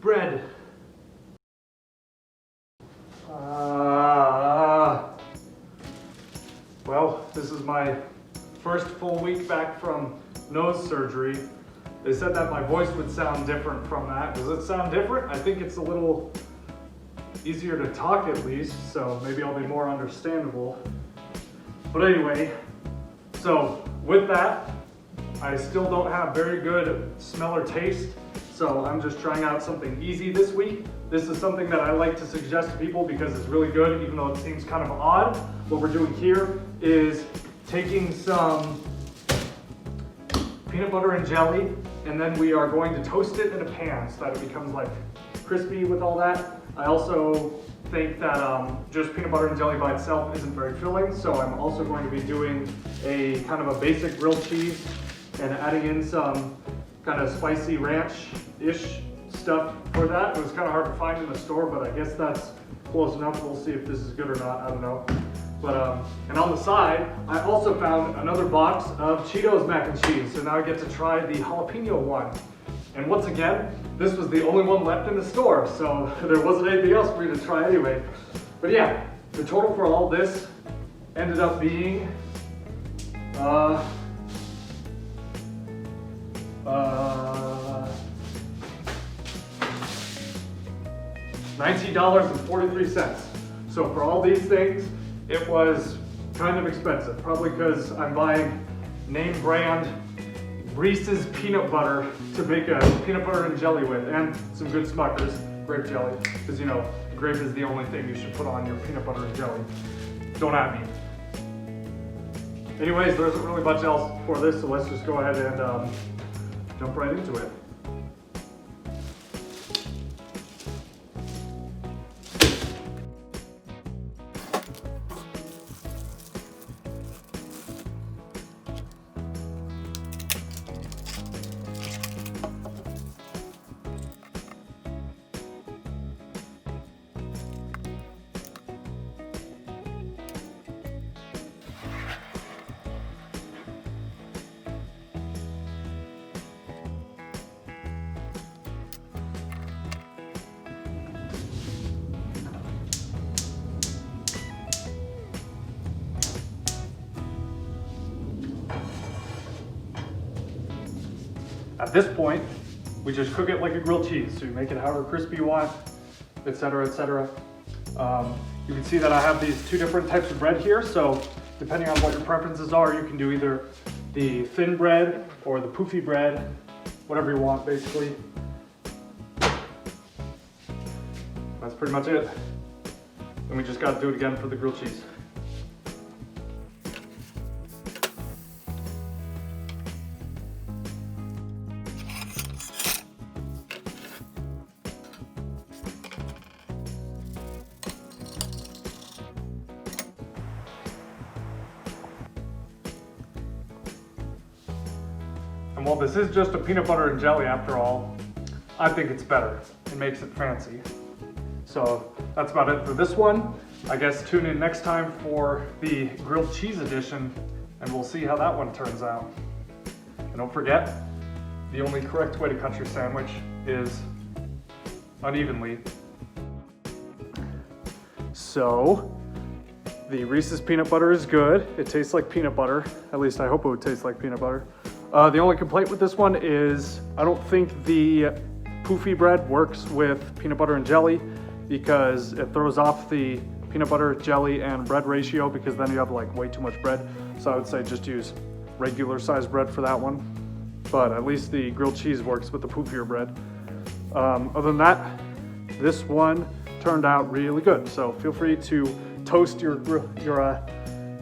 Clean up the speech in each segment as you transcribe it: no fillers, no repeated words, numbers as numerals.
bread. Well, this is my first full week back from nose surgery. They said that my voice would sound different from that. Does it sound different? I think it's a little easier to talk at least, so maybe I'll be more understandable. But anyway, so with that, I still don't have very good smell or taste, so I'm just trying out something easy this week. This is something that I like to suggest to people because it's really good, even though it seems kind of odd. What we're doing here is taking some peanut butter and jelly, and then we are going to toast it in a pan so that it becomes like crispy with all that. I also think that just peanut butter and jelly by itself isn't very filling, so I'm also going to be doing a kind of a basic grilled cheese and adding in some kind of spicy ranch-ish stuff for that. It was kind of hard to find in the store, but I guess that's close enough. We'll see if this is good or not, I don't know. But, and on the side, I also found another box of Cheetos mac and cheese, so now I get to try the jalapeno one. And once again, this was the only one left in the store, so there wasn't anything else for me to try anyway. But yeah, the total for all this ended up being $19.43. So for all these things, it was kind of expensive, probably because I'm buying name brand Reese's peanut butter to make a peanut butter and jelly with, and some good Smuckers grape jelly, because you know, grape is the only thing you should put on your peanut butter and jelly. Don't at me. Anyways, there isn't really much else for this, so let's just go ahead and jump right into it. At this point, we just cook it like a grilled cheese. So you make it however crispy you want, etc., etc. You can see that I have these two different types of bread here. So depending on what your preferences are, you can do either the thin bread or the poofy bread, whatever you want, basically. That's pretty much it. And we just got to do it again for the grilled cheese. And while this is just a peanut butter and jelly after all, I think it's better. It makes it fancy. So that's about it for this one. I guess tune in next time for the grilled cheese edition, and we'll see how that one turns out. And don't forget, the only correct way to cut your sandwich is unevenly. So, the Reese's peanut butter is good. It tastes like peanut butter. At least I hope it would taste like peanut butter. The only complaint with this one is I don't think the poofy bread works with peanut butter and jelly because it throws off the peanut butter, jelly, and bread ratio, because then you have like way too much bread. So I would say just use regular sized bread for that one. But at least the grilled cheese works with the poofier bread. Other than that, this one turned out really good. So feel free to toast your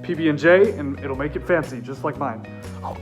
PB&J and it'll make it fancy, just like mine. Oh.